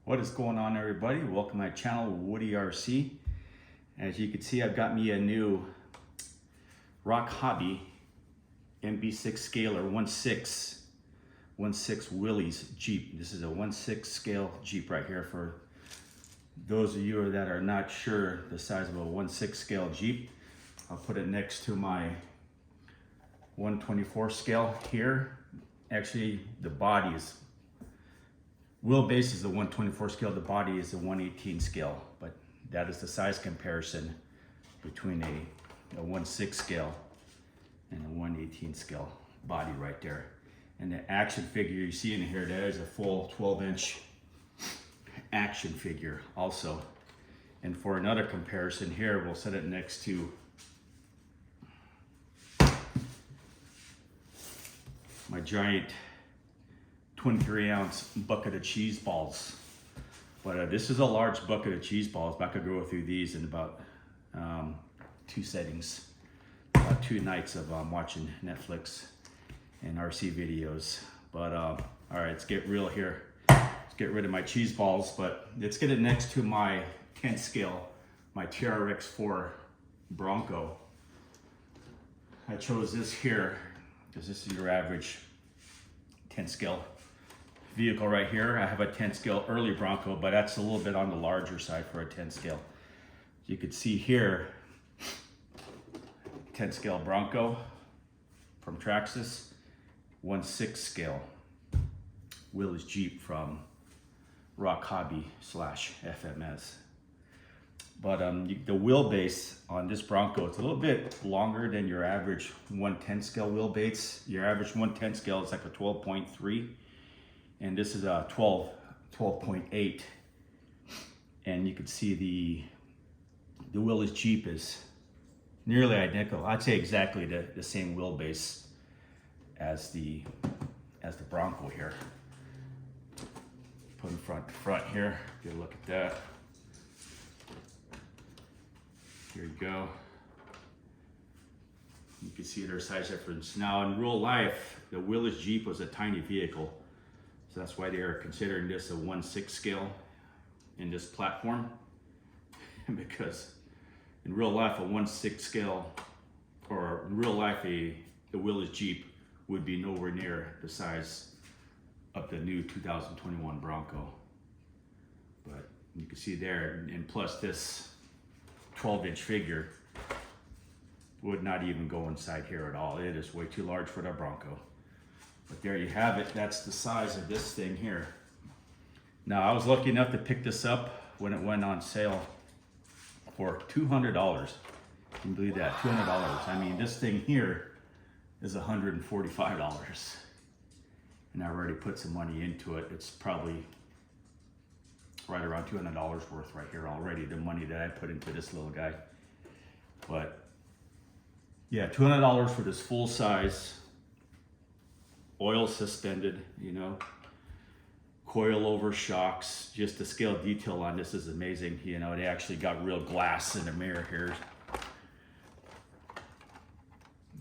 What is going on, everybody? Welcome to my channel, Woody RC. As you can see, I've got me a new Rochobby Mb Scaler 1.6 Willys Jeep. This is a 1.6 scale Jeep right here. For those of you that are not sure the size of a 1.6 scale Jeep, I'll put it next to my 124 scale here. Actually, the body is wheelbase is the 124 scale, the body is the 118 scale, but that is the size comparison between a 1.6 scale and a 118 scale body right there. And the action figure you see in here, that is a full 12-inch action figure also. And for another comparison here, we'll set it next to my giant 23-ounce bucket of cheese balls. But this is a large bucket of cheese balls, but I could go through these in about 2 settings, about 2 nights of watching Netflix and RC videos. But all right, let's get real here. Let's get rid of my cheese balls, but let's get it next to my 10 scale, my TRX4 Bronco. I chose this here because this is your average 10 scale vehicle right here. I have a 10 scale early Bronco, but that's a little bit on the larger side for a 10 scale. You can see here, 10 scale Bronco from Traxxas, 1.6 scale Willys Jeep from Rochobby/FMS. But the wheelbase on this Bronco, it's a little bit longer than your average 110 scale wheelbase. Your average 110 scale is like a 12.3. And this is a 12.8. And you can see the Willys Jeep is nearly identical. I'd say exactly the same wheelbase as the Bronco here. Put in front to front here, get a look at that. Here you go. You can see their size difference. Now in real life, the Willys Jeep was a tiny vehicle. So that's why they are considering this a 1.6 scale in this platform. Because in real life, a 1.6 scale, or in real life, the Willys Jeep would be nowhere near the size of the new 2021 Bronco. But you can see there, and plus this 12-inch figure would not even go inside here at all. It is way too large for the Bronco. But there you have it. That's the size of this thing here. Now, I was lucky enough to pick this up when it went on sale for $200. Can you believe that? $200. I mean, this thing here is $145. And I already put some money into it. It's probably right around $200 worth right here already, the money that I put into this little guy. But yeah, $200 for this full size, oil suspended, you know, coil over shocks. Just the scale detail on this is amazing. You know, they actually got real glass in the mirror here.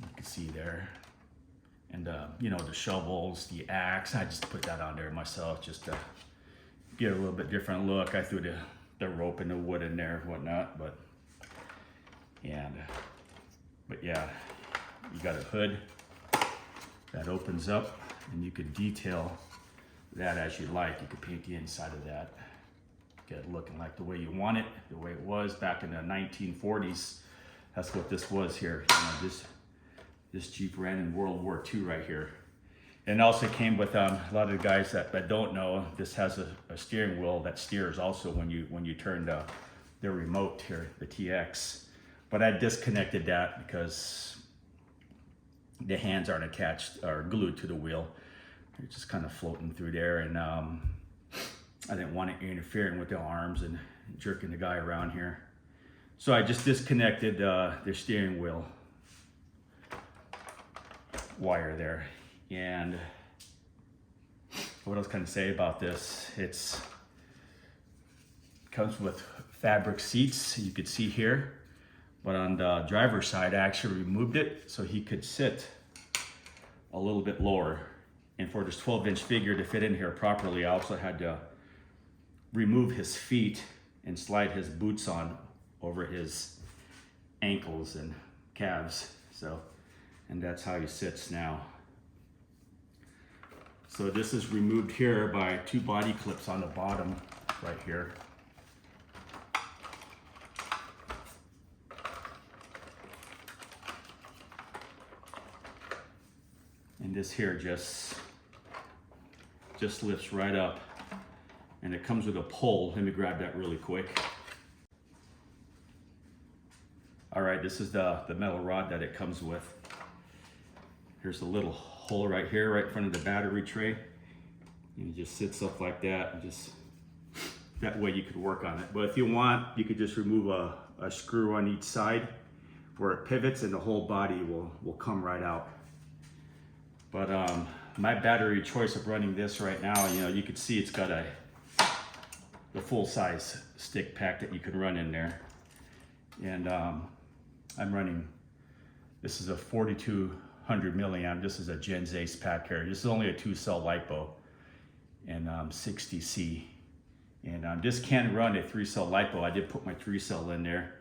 You can see there. And you know, the shovels, the axe, I just put that on there myself just to get a little bit different look. I threw the rope and the wood in there and whatnot, but yeah, you got a hood that opens up, and you could detail that as you like. You could paint the inside of that, get it looking like the way you want it, the way it was back in the 1940s. That's what this was here. You know, this Jeep ran in World War II right here. And also came with a lot of the guys that don't know, this has a steering wheel that steers also when you turn the remote here, the TX. But I disconnected that because the hands aren't attached or glued to the wheel. They're just kind of floating through there, and I didn't want it interfering with the arms and jerking the guy around here. So I just disconnected the steering wheel wire there. And what else can I say about this? It comes with fabric seats, you could see here. But on the driver's side, I actually removed it so he could sit a little bit lower. And for this 12-inch figure to fit in here properly, I also had the remove his feet and slide his boots on over his ankles and calves. So, and that's how he sits now. So this is removed here by 2 body clips on the bottom right here. And this here just lifts right up, and it comes with a pole. Let me grab that really quick. All right, this is the metal rod that it comes with. Here's a little hole right here, right in front of the battery tray. And it just sits up like that, and just that way you could work on it. But if you want, you could just remove a screw on each side where it pivots, and the whole body will come right out. But my battery choice of running this right now, you know, you can see it's got the full size stick pack that you can run in there. And I'm running, this is a 4200 milliamp. This is a Gens Ace pack here. This is only a 2-cell LiPo and 60C. And this can run a 3-cell LiPo. I did put my 3-cell in there.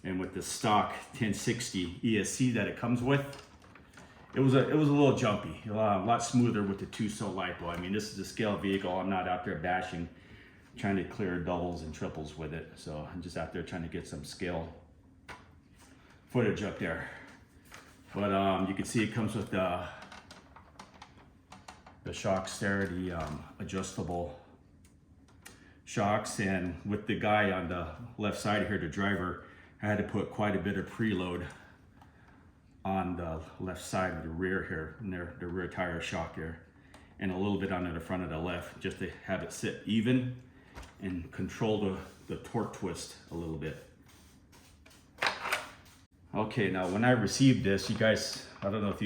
And with the stock 1060 ESC that it comes with, it was a little jumpy, a lot smoother with the 2-cell LiPo. I mean, this is a scale vehicle. I'm not out there bashing, trying to clear doubles and triples with it. So I'm just out there trying to get some scale footage up there. But you can see it comes with the shocks there, the adjustable shocks. And with the guy on the left side here, the driver, I had to put quite a bit of preload on the left side of the rear here, and the rear tire shock here, and a little bit on the front of the left, just to have it sit even and control the torque twist a little bit. Okay, now when I received this, you guys, I don't know if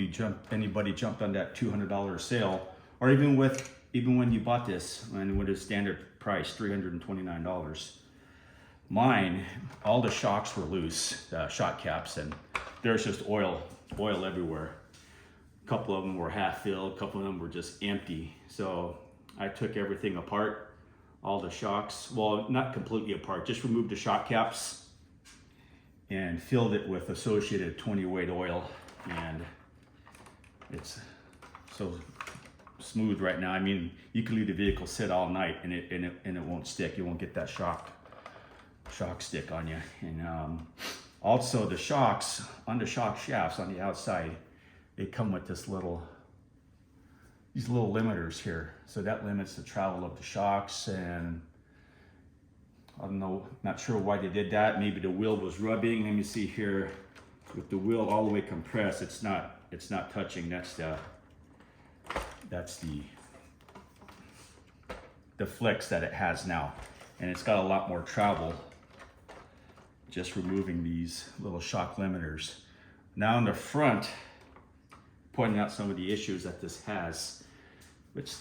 anybody jumped on that $200 sale, or even when you bought this, and with its standard price, $329. Mine, all the shocks were loose, shock caps, and there's just oil everywhere. A couple of them were half filled, a couple of them were just empty. So I took everything apart, all the shocks, well, not completely apart, just removed the shock caps and filled it with associated 20 weight oil. And it's so smooth right now. I mean, you can leave the vehicle sit all night and it won't stick. You won't get that shock stick on you. And also the shocks on the shock shafts on the outside, they come with these little limiters here. So that limits the travel of the shocks, and I don't know, not sure why they did that. Maybe the wheel was rubbing. Let me see here. With the wheel all the way compressed, it's not touching. That's the flex that it has now. And it's got a lot more travel just removing these little shock limiters. Now in the front, pointing out some of the issues that this has, which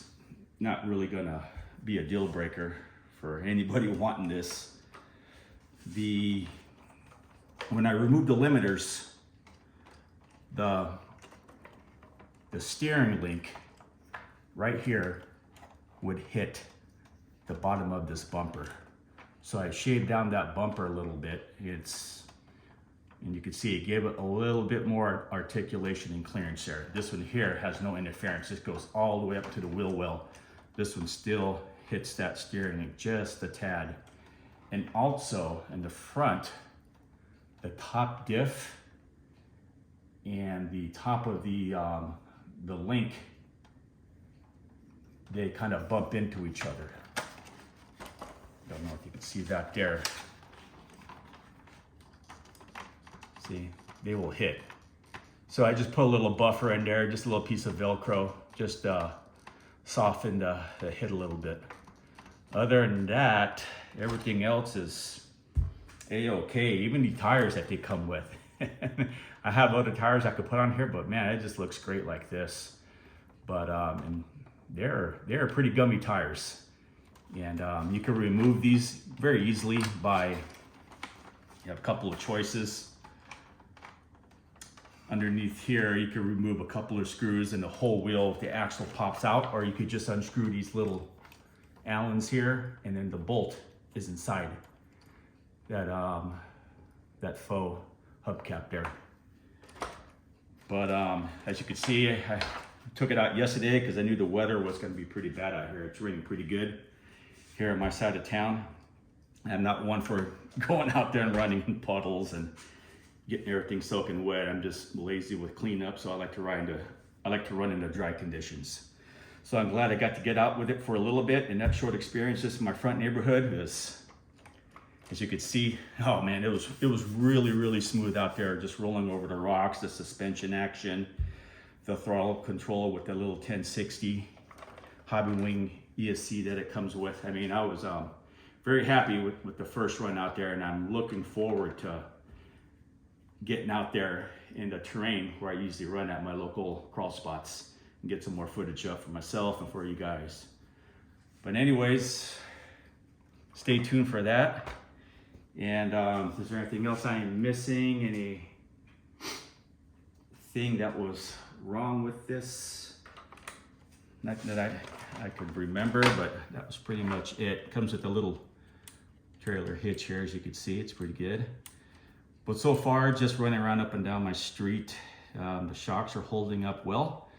not really gonna be a deal breaker for anybody wanting this. When I removed the limiters, the steering link right here would hit the bottom of this bumper. So I shaved down that bumper a little bit. And you can see it gave it a little bit more articulation and clearance there. This one here has no interference. This goes all the way up to the wheel well. This one still hits that steering link just a tad. And also in the front, the top diff and the top of the link, they kind of bump into each other. Don't know if you can see that there. See, they will hit. So I just put a little buffer in there, just a little piece of Velcro, just soften the hit a little bit. Other than that, everything else is a-okay, even the tires that they come with. I have other tires I could put on here, but man, it just looks great like this. But and they're pretty gummy tires. And you can remove these very easily by, you have a couple of choices. Underneath here, you can remove a couple of screws and the whole wheel, the axle pops out, or you could just unscrew these little Allen's here, and then the bolt is inside that that faux hubcap there. But as you can see, I took it out yesterday because I knew the weather was going to be pretty bad out here. It's raining pretty good here on my side of town. I'm not one for going out there and running in puddles and getting everything soaking wet. I'm just lazy with cleanup, so I like to run into dry conditions. So I'm glad I got to get out with it for a little bit, and that short experience just in my front neighborhood is, as you could see, oh man, it was really smooth out there, just rolling over the rocks, the suspension action, the throttle control with the little 1060 Hobby Wing ESC that it comes with. I mean, I was very happy with the first run out there, and I'm looking forward to getting out there in the terrain where I usually run at my local crawl spots and get some more footage up for myself and for you guys. But anyways, stay tuned for that. And is there anything else I am missing? Anything that was wrong with this? Not that I could remember, but that was pretty much it. It comes with a little trailer hitch here, as you can see. It's pretty good. But so far, just running around up and down my street, the shocks are holding up well,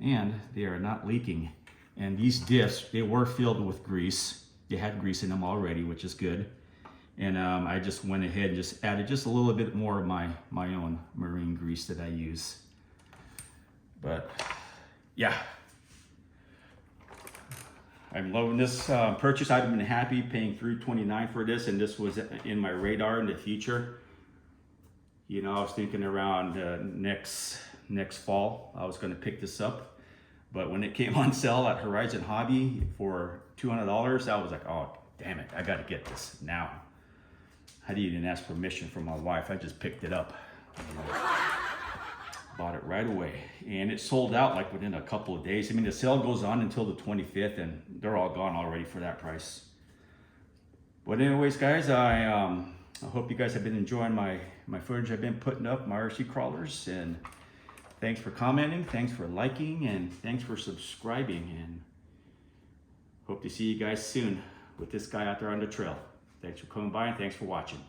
and they are not leaking. And these diffs, they were filled with grease. They had grease in them already, which is good. And I just went ahead and just added just a little bit more of my own marine grease that I use. But yeah, I'm loving this purchase. I've been happy paying $329 for this, and this was in my radar in the future. You know, I was thinking around next fall I was going to pick this up, but when it came on sale at Horizon Hobby for $200, I was like, oh damn it, I got to get this now. I didn't even ask permission from my wife. I just picked it up. Bought it right away, and it sold out like within a couple of days. I mean, the sale goes on until the 25th, and they're all gone already for that price. But anyways, guys, I hope you guys have been enjoying my footage I've been putting up, my RC crawlers, and thanks for commenting, thanks for liking, and thanks for subscribing, and hope to see you guys soon with this guy out there on the trail. Thanks for coming by, and thanks for watching.